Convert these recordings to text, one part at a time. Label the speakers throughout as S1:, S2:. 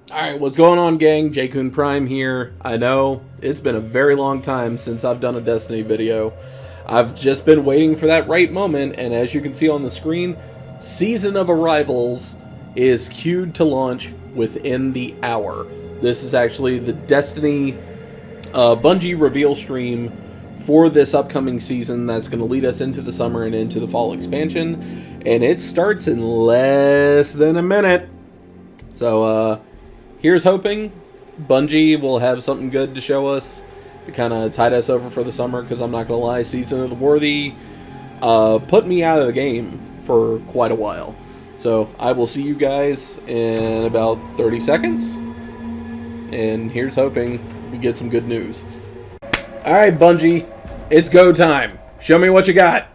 S1: Alright, what's going on, gang? Jkun Prime here. I know, it's been a very long time since I've done a Destiny video. I've just been waiting for that right moment, and as you can see on the screen, Season of Arrivals is queued to launch within the hour. This is actually the Destiny Bungie reveal stream for this upcoming season that's going to lead us into the summer and into the fall expansion, and it starts in less than a minute. So, here's hoping Bungie will have something good to show us to kind of tide us over for the summer, because I'm not going to lie, Season of the Worthy put me out of the game for quite a while. So I will see you guys in about 30 seconds, and here's hoping we get some good news. Alright, Bungie, it's go time. Show me what you got.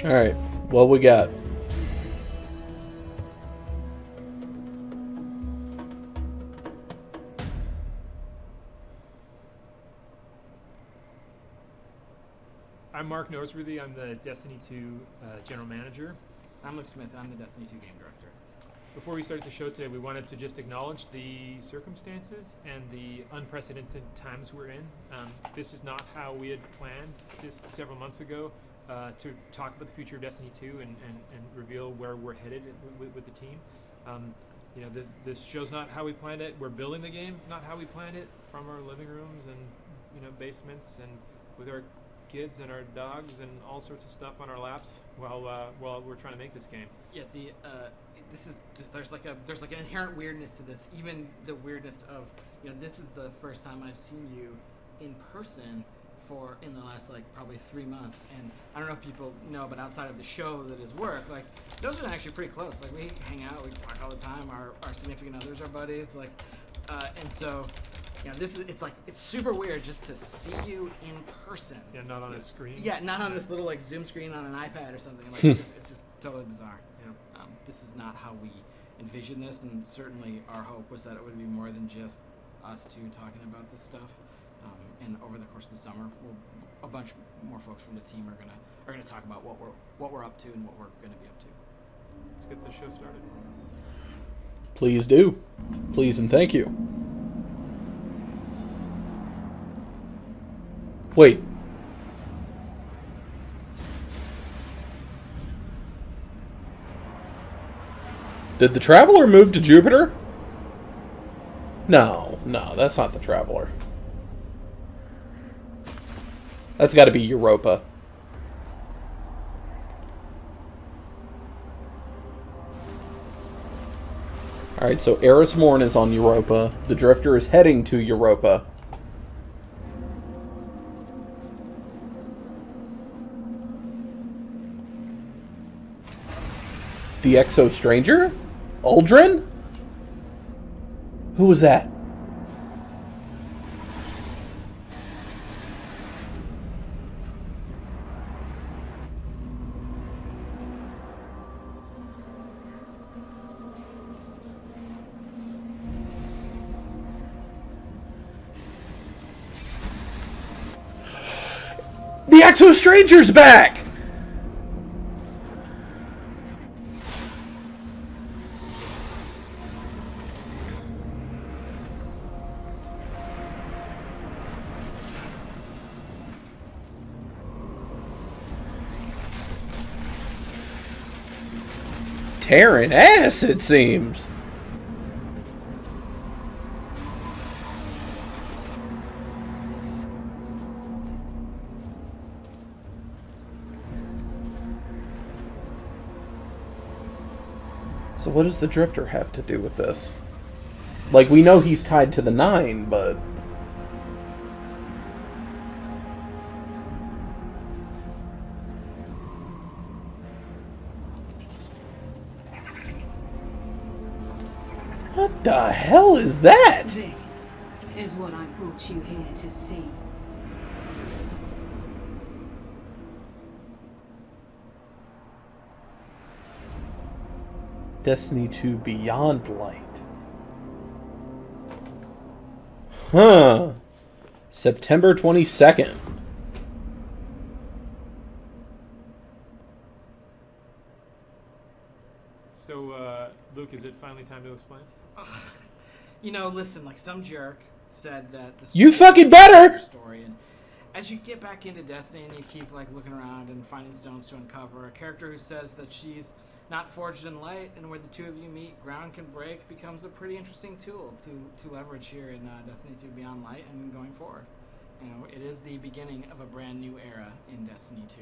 S1: All right, what we got?
S2: I'm Mark Noseworthy. I'm the Destiny 2 General Manager.
S3: I'm Luke Smith. I'm the Destiny 2 Game Director.
S2: Before we started the show today, we wanted to just acknowledge the circumstances and the unprecedented times we're in. This is not how we had planned this several months ago to talk about the future of Destiny 2 and reveal where we're headed with the team. This show's not how we planned it. We're building the game, not how we planned it, from our living rooms and basements and with our kids and our dogs and all sorts of stuff on our laps while we're trying to make this game.
S3: Yeah, this is just there's like an inherent weirdness to this. Even the weirdness of this is the first time I've seen you in person in the last probably 3 months, and I don't know if people know, but outside of the show that is work, those are actually pretty close. We hang out, we talk all the time. Our significant others are buddies, and so. It's super weird just to see you in person.
S2: Yeah, not on a screen.
S3: Yeah, not on this little Zoom screen on an iPad or something. It's just totally bizarre.
S2: Yeah.
S3: This is not how we envisioned this, and certainly our hope was that it would be more than just us two talking about this stuff. And over the course of the summer, a bunch more folks from the team are gonna talk about what we're up to and what we're gonna be up to.
S2: Let's get the show started.
S1: Please do. Please and thank you. Wait. Did the Traveler move to Jupiter? No, that's not the Traveler. That's got to be Europa. Alright, so Eris Morn is on Europa. The Drifter is heading to Europa. The Exo Stranger? Uldren? Who was that? The Exo Stranger's back! Tearing ass, it seems. So what does the Drifter have to do with this? We know he's tied to the 9, but... What the hell is that?
S4: This is what I brought you here to see.
S1: Destiny 2 Beyond Light. Huh. September 22nd.
S2: So, Luke, is it finally time to explain?
S3: Listen, some jerk said that the
S1: You fucking better!
S3: Story, and as you get back into Destiny and you keep looking around and finding stones to uncover, a character who says that she's not forged in light, and where the two of you meet, ground can break, becomes a pretty interesting tool to leverage here in Destiny 2 Beyond Light and going forward. It is the beginning of a brand new era in Destiny 2.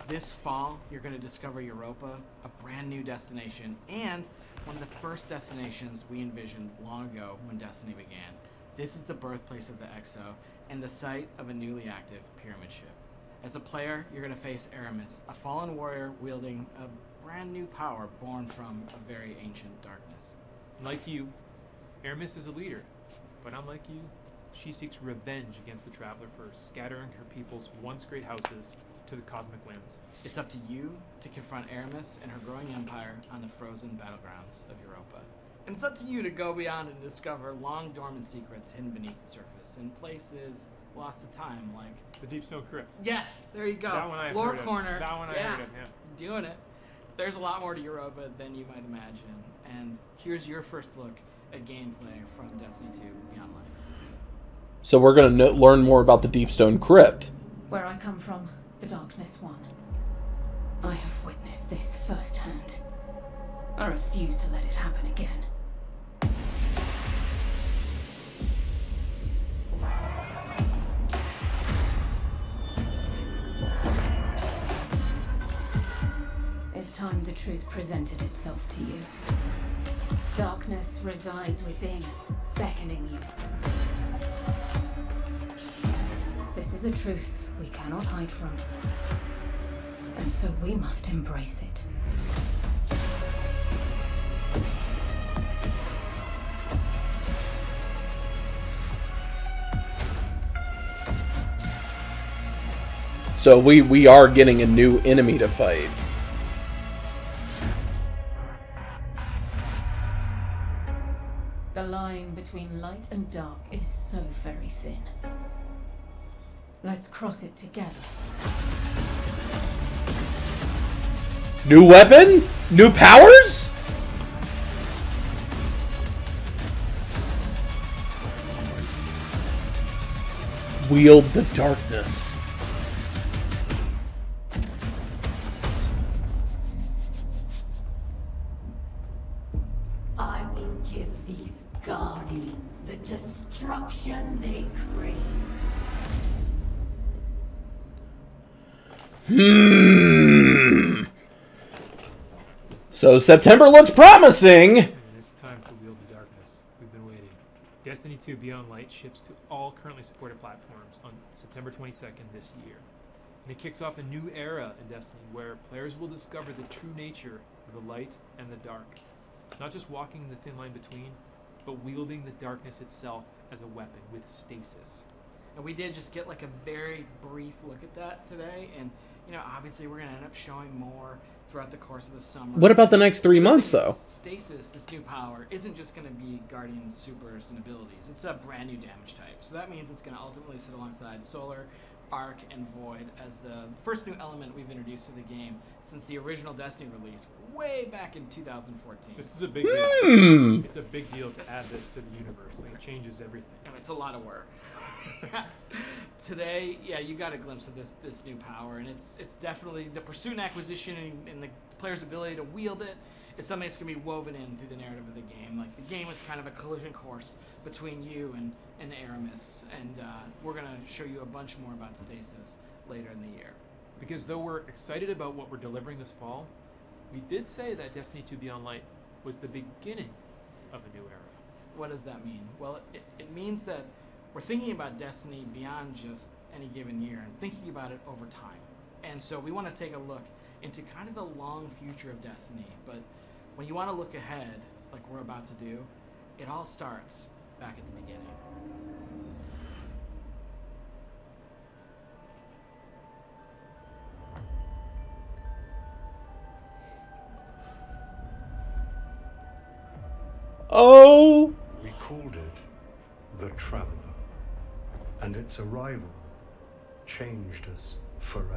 S3: This fall, you're going to discover Europa, a brand new destination, and one of the first destinations we envisioned long ago when Destiny began. This is the birthplace of the Exo and the site of a newly active pyramid ship. As a player, you're going to face Aramis, a fallen warrior wielding a brand new power born from a very ancient darkness.
S2: Like you, Aramis is a leader, but unlike you, she seeks revenge against the Traveler for scattering her people's once great houses to the cosmic whims.
S3: It's up to you to confront Aramis and her growing empire on the frozen battlegrounds of Europa. And it's up to you to go beyond and discover long dormant secrets hidden beneath the surface in places lost to time, like
S2: The Deep Stone Crypt.
S3: yes, there you go.
S2: That one I
S3: Lore
S2: heard of.
S3: Corner.
S2: That one I
S3: yeah,
S2: heard of, yeah.
S3: doing it. There's a lot more to Europa than you might imagine. And here's your first look at gameplay from Destiny 2 Beyond Light.
S1: So we're going to learn more about the Deep Stone Crypt.
S4: Where I come from, the darkness won. I have witnessed this firsthand. I refuse to let it happen again. It's time the truth presented itself to you. Darkness resides within, beckoning you. This is a truth we cannot hide from. And so we must embrace it.
S1: So we are getting a new enemy to fight.
S4: The line between light and dark is so very thin. Let's cross it together.
S1: New weapon? New powers? Wield the darkness.
S5: I will give these guardians the destruction they crave.
S1: So September looks promising.
S2: And it's time to wield the darkness. We've been waiting. Destiny 2 Beyond Light ships to all currently supported platforms on September 22nd this year. And it kicks off a new era in Destiny where players will discover the true nature of the light and the dark. Not just walking the thin line between, but wielding the darkness itself as a weapon with stasis.
S3: And we did just get like a very brief look at that today. And, you know, obviously we're going to end up showing more throughout the course of the summer.
S1: What about the next 3 months, though?
S3: Stasis, this new power, isn't just going to be Guardian supers and abilities. It's a brand new damage type. So that means it's going to ultimately sit alongside Solar, Arc, and Void as the first new element we've introduced to the game since the original Destiny release way back in 2014.
S2: This is a big deal. It's a big deal to add this to the universe. Like, it changes everything.
S3: And it's a lot of work. Today, yeah, you got a glimpse of this new power, and it's definitely the pursuit and acquisition and the player's ability to wield it is something that's going to be woven in through the narrative of the game. Like, the game is kind of a collision course between you and Aramis, and we're going to show you a bunch more about Stasis later in the year.
S2: Because though we're excited about what we're delivering this fall, we did say that Destiny 2 Beyond Light was the beginning of a new era.
S3: What does that mean? Well, it means that we're thinking about Destiny beyond just any given year and thinking about it over time. And so we want to take a look into kind of the long future of Destiny. But when you want to look ahead, like we're about to do, it all starts back at the beginning.
S1: Oh!
S6: We called it the Traveler, and its arrival changed us forever.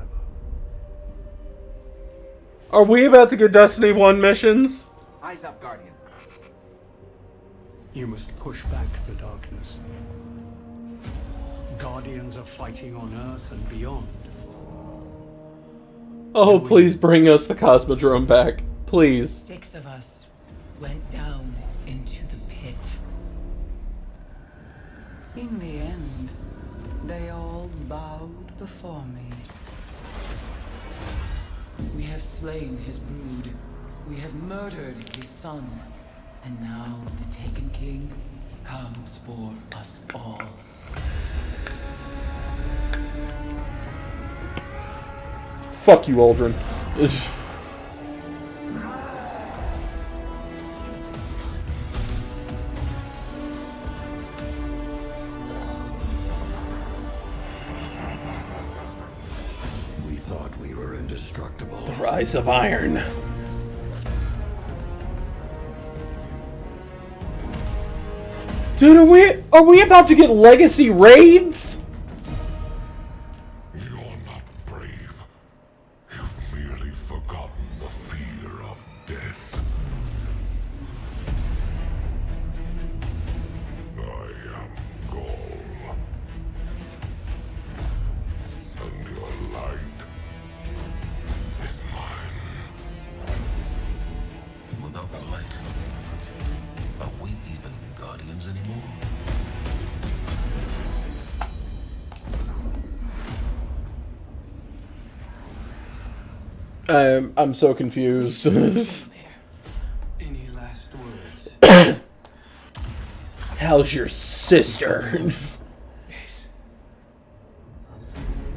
S1: Are we about to get Destiny 1 missions?
S7: Eyes up, Guardian.
S6: You must push back the darkness. Guardians are fighting on Earth and beyond.
S1: Oh, please bring us the Cosmodrome back. Please.
S8: 6 of us went down into the pit.
S9: In the end, they all bowed before me.
S8: We have slain his brood. We have murdered his son. And now the Taken King comes for us all.
S1: Fuck you, Aldrin.
S10: We thought
S1: Rise of Iron. Dude, are we about to get legacy raids?
S7: You're not brave. You've merely forgotten the fear of death. I am Gaul. And your light is mine. Without the light, are we even guardians anymore?
S1: I'm so confused.
S8: Any last words?
S1: How's your sister?
S8: Yes.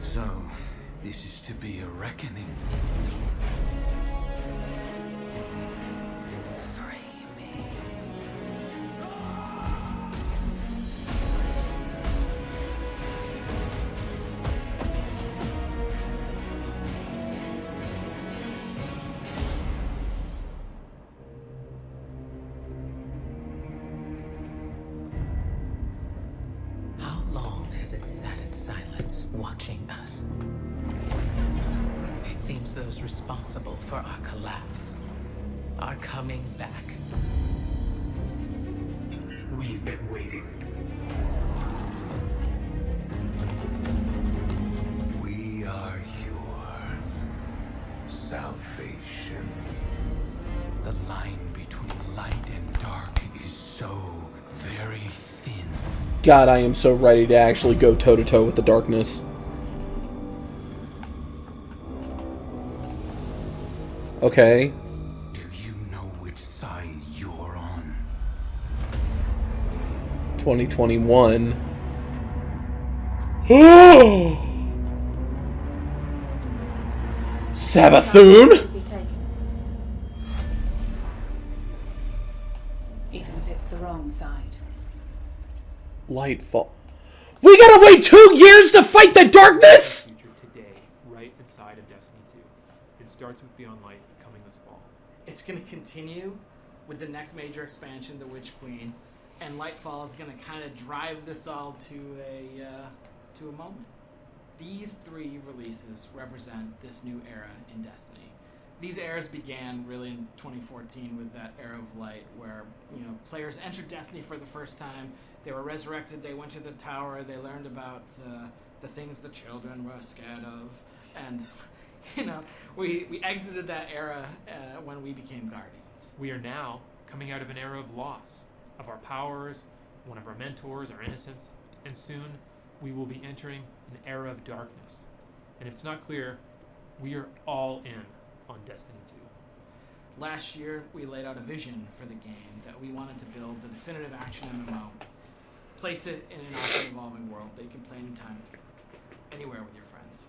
S8: So, this is to be a reckoning.
S5: Free me.
S10: How long has it sat in silence, watching us? It seems those responsible for our collapse are coming back.
S8: We've been waiting.
S7: We are your salvation.
S8: The line between light and dark is so very thin.
S1: God, I am so ready to actually go toe-to-toe with the darkness. Okay.
S8: Do you know which side you're on?
S1: 2021. Sabathoon?
S4: Be taken. Even if it's the wrong side.
S1: Lightfall. We gotta wait 2 years to fight the darkness?
S2: Future today, right inside of Destiny 2. It starts with Beyond Light coming this fall.
S3: It's going to continue with the next major expansion, the Witch Queen, and Lightfall is going to kind of drive this all to a moment. These 3 releases represent this new era in Destiny. These eras began really in 2014 with that era of light where, players entered Destiny for the first time. They were resurrected, they went to the tower, they learned about the things the children were scared of, and we exited that era when we became Guardians.
S2: We are now coming out of an era of loss of our powers, one of our mentors, our innocence, and soon we will be entering an era of darkness. And if it's not clear, we are all in on Destiny 2.
S3: Last year, we laid out a vision for the game that we wanted to build the definitive action MMO, place it in an awesome evolving world that you can play anytime, anywhere with your friends.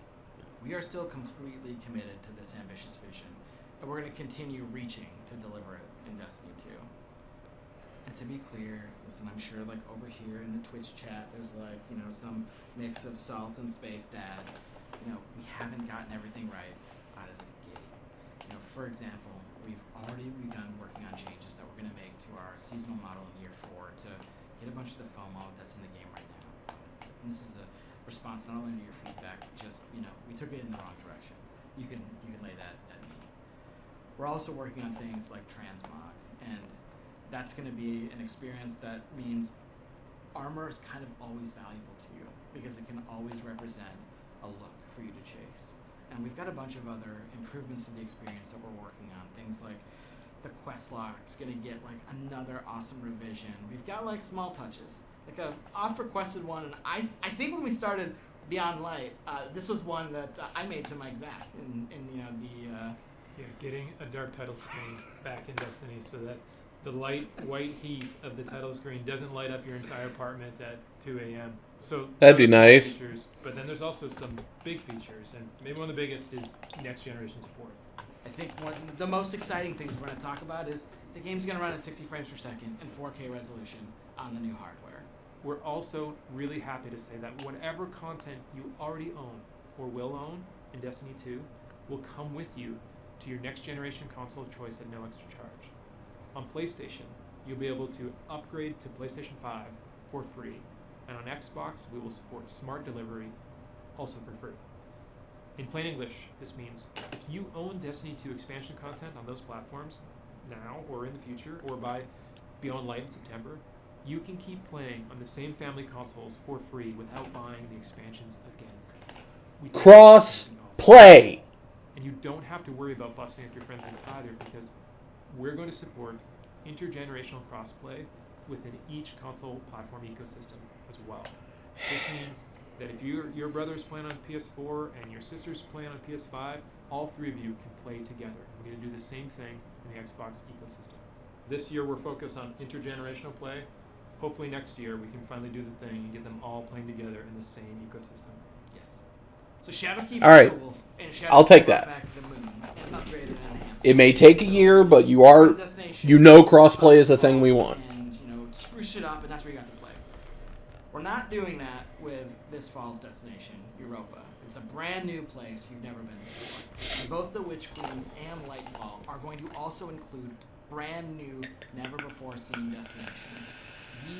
S3: We are still completely committed to this ambitious vision, and we're going to continue reaching to deliver it in Destiny 2. And to be clear, listen, I'm sure over here in the Twitch chat, there's some mix of salt and space dad. We haven't gotten everything right out of the gate. For example, we've already begun working on changes that we're going to make to our seasonal model in year 4 to get a bunch of the FOMO that's in the game right now. And this is a response not only to your feedback, but just, we took it in the wrong direction. You can lay that at me. We're also working on things like transmog, and that's going to be an experience that means armor is kind of always valuable to you because it can always represent a look for you to chase. And we've got a bunch of other improvements to the experience that we're working on. Things like the quest log's going to get another awesome revision. We've got small touches, a oft requested one. And I think when we started Beyond Light, this was one that I made to Mike Zach in
S2: getting a dark title screen back in Destiny so that the light white heat of the title screen doesn't light up your entire apartment at 2 a.m. So
S1: that'd be nice.
S2: Features, but then there's also some big features, and maybe one of the biggest is next generation support.
S3: I think one of the most exciting things we're going to talk about is the game's going to run at 60 frames per second and 4K resolution on the new hardware.
S2: We're also really happy to say that whatever content you already own or will own in Destiny 2 will come with you to your next generation console of choice at no extra charge. On PlayStation, you'll be able to upgrade to PlayStation 5 for free, and on Xbox, we will support smart delivery, also for free. In plain English, this means if you own Destiny 2 expansion content on those platforms, now or in the future, or by Beyond Light in September, you can keep playing on the same family consoles for free without buying the expansions again.
S1: Cross play.
S2: And you don't have to worry about busting up your friends' list either, because we're going to support intergenerational crossplay within each console platform ecosystem as well. This means that if your brother's playing on PS4 and your sister's playing on PS5, all three of you can play together. We're going to do the same thing in the Xbox ecosystem. This year we're focused on intergenerational play. Hopefully next year we can finally do the thing and get them all playing together in the same ecosystem.
S3: Yes. So Shadowkeep
S1: All right.
S3: is cool, and Shadowkeep
S1: I'll take
S3: brought
S1: that.
S3: back the moon and upgraded and enhanced.
S1: It may take a year, but you
S3: Destination,
S1: know crossplay is the thing we want.
S3: And spruce shit up, and that's where you got to play. We're not doing that with this fall's destination, Europa. It's a brand new place you've never been before. And both the Witch Queen and Lightfall are going to also include brand new, never before seen destinations.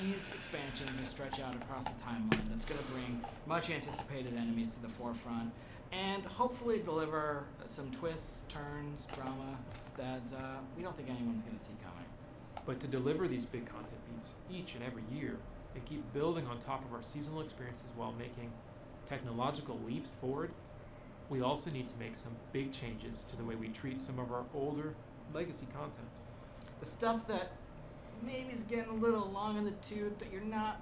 S3: These expansions will stretch out across the timeline. That's going to bring much anticipated enemies to the forefront and hopefully deliver some twists, turns, drama that we don't think anyone's going to see coming.
S2: But to deliver these big content beats each and every year and keep building on top of our seasonal experiences while making technological leaps forward, we also need to make some big changes to the way we treat some of our older legacy content.
S3: The stuff that maybe is getting a little long in the tooth that you're not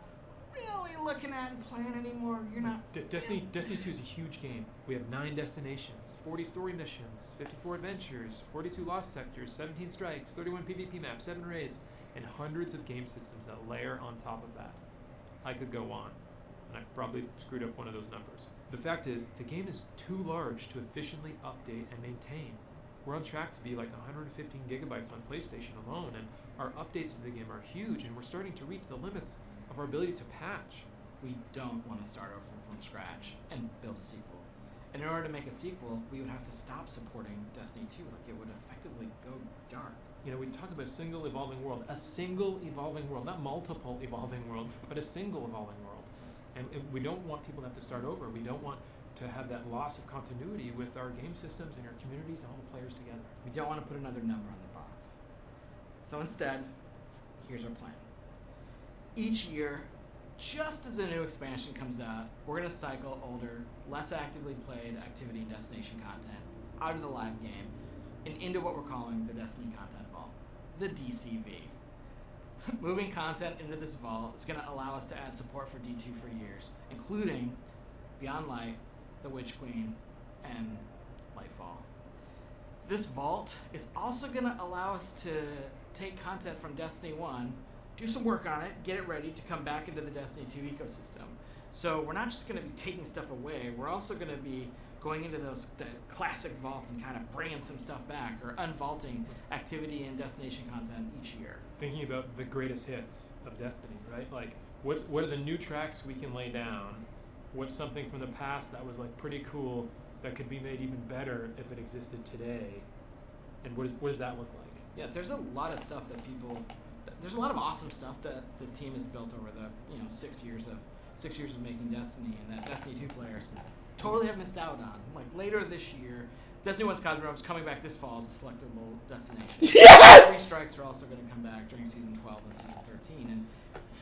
S3: really looking at and playing anymore. You're not.
S2: Destiny 2 is a huge game. We have 9 destinations, 40 story missions, 54 adventures, 42 lost sectors, 17 strikes, 31 PvP maps, 7 raids, and hundreds of game systems that layer on top of that. I could go on, and I probably screwed up one of those numbers. The fact is, the game is too large to efficiently update and maintain. We're on track to be like 115 gigabytes on PlayStation alone, and our updates to the game are huge, and we're starting to reach the limits of our ability to patch.
S3: We don't want to start over from scratch and build a sequel. And in order to make a sequel, we would have to stop supporting Destiny 2. Like, it would effectively go dark.
S2: You know, we talk about a single evolving world, not multiple evolving worlds, but a single evolving world. And we don't want people to have to start over. We don't want to have that loss of continuity with our game systems and our communities and all the players together.
S3: We don't want to put another number on the box. So instead, here's our plan. Each year, just as a new expansion comes out, we're going to cycle older, less actively played activity and destination content out of the live game and into what we're calling the Destiny Content Vault, the DCV. Moving content into this vault is going to allow us to add support for D2 for years, including Beyond Light, the Witch Queen, and Lightfall. This vault is also going to allow us to take content from Destiny 1, do some work on it, get it ready to come back into the Destiny 2 ecosystem. So we're not just going to be taking stuff away, we're also going to be going into the classic vaults and kind of bringing some stuff back, or unvaulting activity and destination content each year.
S2: Thinking about the greatest hits of Destiny, right? Like, what are the new tracks we can lay down? What's something from the past that was like pretty cool that could be made even better if it existed today? And what does that look like?
S3: Yeah, there's a lot of stuff that there's a lot of awesome stuff that the team has built over the 6 years of making Destiny, and that Destiny 2 players totally have missed out on. Like, later this year, Destiny 1's Cosmodrome is coming back this fall as a selectable destination.
S1: Yes!
S3: 3 strikes are also going to come back during Season 12 and Season 13, and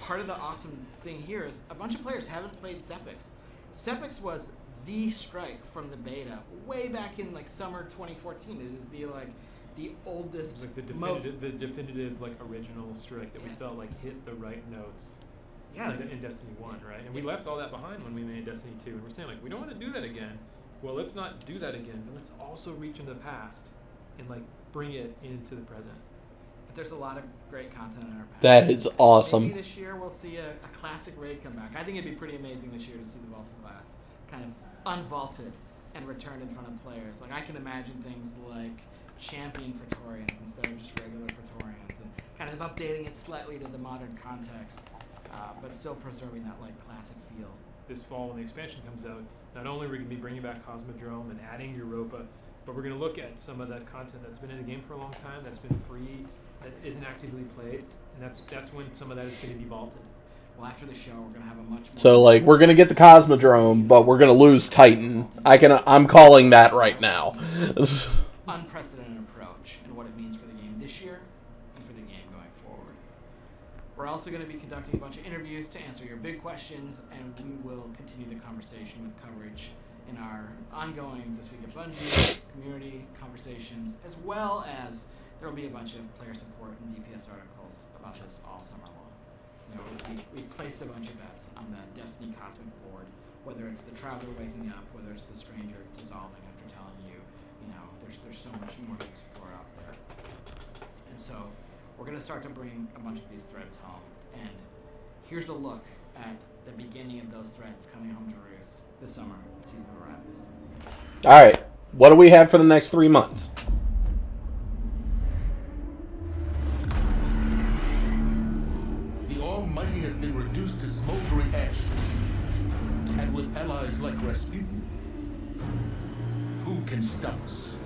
S3: part of the awesome thing here is a bunch of players haven't played Sepix. Sepix was the strike from the beta way back in like summer 2014. It is the oldest,
S2: like the definitive like original strike that we felt like hit the right notes.
S3: Yeah,
S2: in Destiny 1, right? And we left all that behind when we made Destiny 2, and we're saying like, we don't want to do that again. Well, let's not do that again, but let's also reach into the past and like bring it into the present.
S3: But there's a lot of great content in our past.
S1: That is awesome.
S3: Maybe this year we'll see a classic raid come back. I think it'd be pretty amazing this year to see the Vaulted class kind of unvaulted and returned in front of players. Like, I can imagine things like champion Praetorians instead of just regular Praetorians, and kind of updating it slightly to the modern context, but still preserving that like classic feel.
S2: This fall when the expansion comes out, not only are we going to be bringing back Cosmodrome and adding Europa, But we're going to look at some of the content that's been in the game for a long time, that's been free, that isn't actively played, and that's when some of that is going to be vaulted.
S3: Well, after the show, we're going to have a much more...
S1: So, like, we're going to get the Cosmodrome, but we're going to lose Titan. I'm calling that right now.
S3: Unprecedented approach and what it means for the game this year and for the game going forward. We're also going to be conducting a bunch of interviews to answer your big questions, and we will continue the conversation with coverage in our ongoing This Week at Bungie community conversations, as well as there will be a bunch of player support and DPS articles about this all summer long. You know, we've placed a bunch of bets on the Destiny Cosmic board, whether it's the Traveler waking up, whether it's the Stranger dissolving after telling you, you know, there's so much more to explore out there. And so we're going to start to bring a bunch of these threads home. And here's a look at the beginning of those threads coming home to roost this summer in Season of Arrivals.
S1: All right. What do we have for the next 3 months?
S7: The Almighty has been reduced to smoldering ash. And with allies like Rasputin, who can stop us?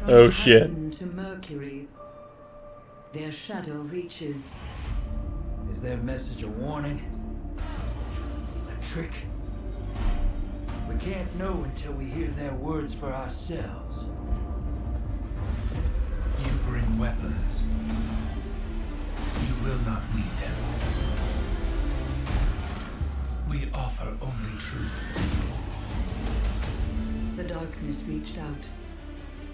S1: Oh shit.
S9: From Titan to Mercury, their shadow reaches.
S11: Is their message a warning? A trick? We can't know until we hear their words for ourselves. You bring weapons. You will not need them. We offer only truth.
S9: The darkness reached out,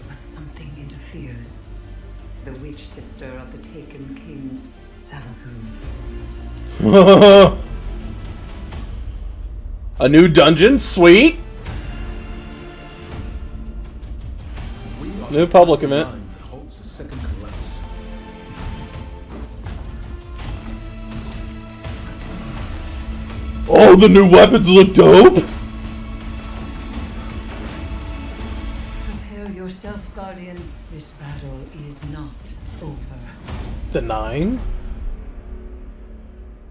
S9: but something interferes. The witch sister of the taken king, Savathun.
S1: A new dungeon? Sweet. New public event. Oh, the new weapons look dope!
S9: Prepare yourself, Guardian. This battle is not over.
S1: The 9?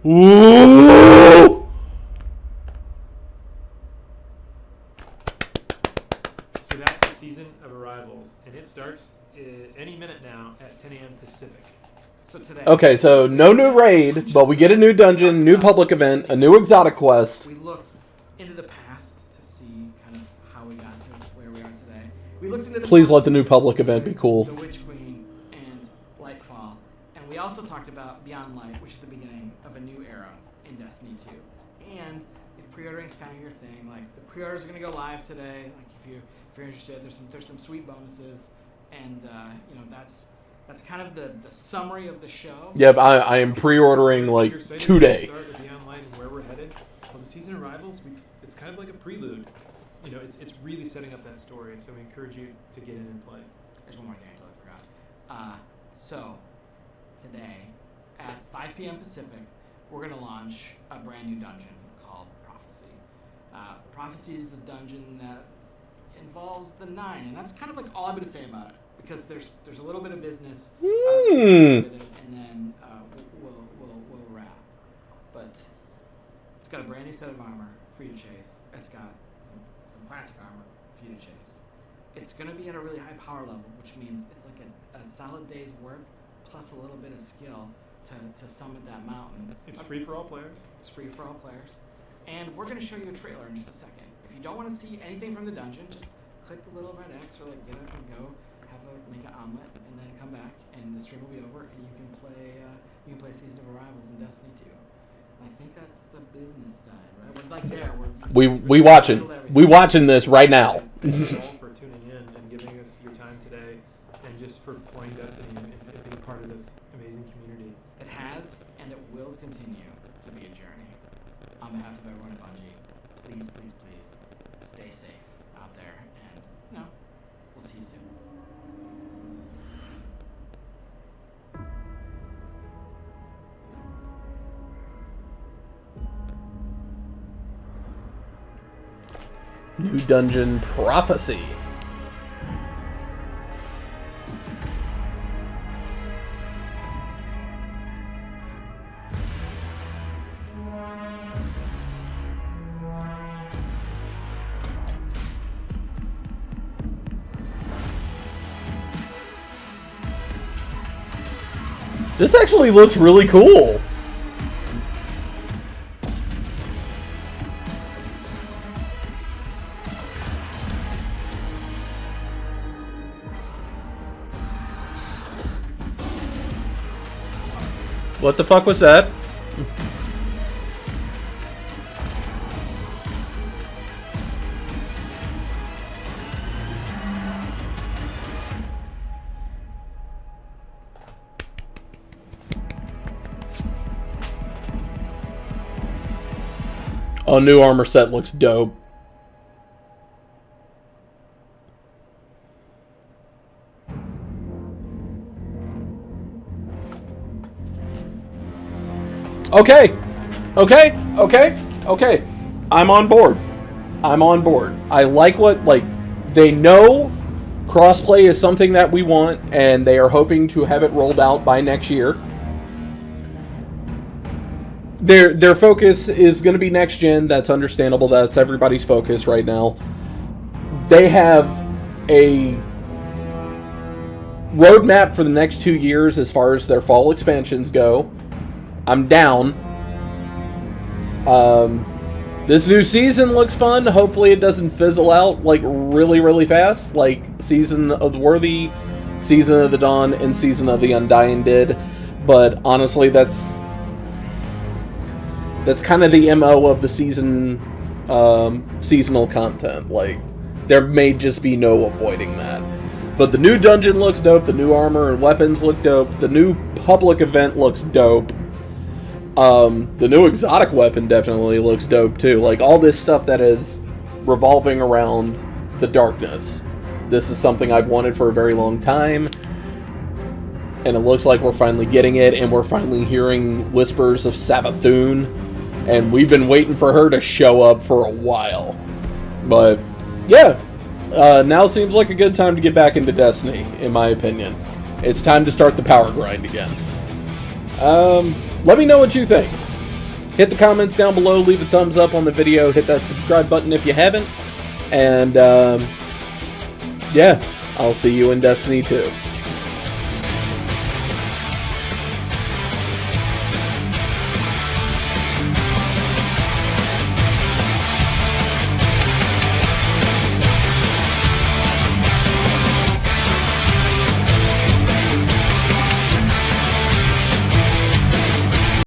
S1: Ooh!
S2: So that's the Season of Arrivals, and it starts any minute now at 10 a.m. Pacific.
S3: So today...
S1: Okay, so no new raid, but we get a new dungeon, new public event, a new exotic quest.
S3: We looked into the past to see kind of how we got to where we are today. We looked into the
S1: Please let the new public event be cool.
S3: The Witch Queen and Lightfall, and we also talked about Beyond Light, which is the beginning of a new era in Destiny 2. And if pre-ordering's kind of your thing, like the pre-orders are gonna go live today. Like if you're interested, there's some sweet bonuses, and you know that's kind of the summary of the show.
S1: Yep, I am pre-ordering like today.
S2: Start with Beyond Light and where we're headed. Well, the Season of Arrivals, it's kind of like a prelude. You know, it's really setting up that story. So we encourage you to get in and play.
S3: There's one more thing I totally forgot. So today at 5 p.m. Pacific, we're gonna launch a brand new dungeon called Prophecy. Prophecy is the dungeon that involves the 9, and that's kind of like all I'm gonna say about it. Because there's a little bit of business to with it, and then we'll wrap. But it's got a brand new set of armor for you to chase. It's got some classic armor for you to chase. It's going to be at a really high power level, which means it's like a solid day's work plus a little bit of skill to summit that mountain.
S2: It's free for all players.
S3: It's free for all players. And we're going to show you a trailer in just a second. If you don't want to see anything from the dungeon, just click the little red X or like get up and go. Make an omelet and then come back, and the stream will be over, and you can play Season of Arrivals in Destiny 2. And I think that's the business side, right? We're like there.
S1: We watching this right now.
S2: Thank you all for tuning in and giving us your time today, and just for playing Destiny and being part of this amazing community.
S3: It has, and it will continue to be a journey. On behalf of everyone at Bungie, please, please, please, stay safe out there, and we'll see you soon.
S1: New dungeon Prophecy. This actually looks really cool. What the fuck was that? Oh, new armor set looks dope. Okay. I'm on board. I like what, they know crossplay is something that we want, and they are hoping to have it rolled out by next year. Their focus is going to be next gen. That's understandable. That's everybody's focus right now. They have a roadmap for the next 2 years as far as their fall expansions go. I'm down. This new season looks fun. Hopefully it doesn't fizzle out like really fast, like Season of the Worthy, Season of the Dawn, and Season of the Undying did. But honestly, that's kind of the MO of the season, seasonal content. Like, there may just be no avoiding that. But the new dungeon looks dope. The new armor and weapons look dope. The new public event looks dope. The new exotic weapon definitely looks dope too. Like, all this stuff that is revolving around the darkness. This is something I've wanted for a very long time. And it looks like we're finally getting it, and we're finally hearing whispers of Savathun. And we've been waiting for her to show up for a while. But, yeah. Now seems like a good time to get back into Destiny, in my opinion. It's time to start the power grind again. Let me know what you think. Hit the comments down below, leave a thumbs up on the video, hit that subscribe button if you haven't. And, yeah, I'll see you in Destiny 2.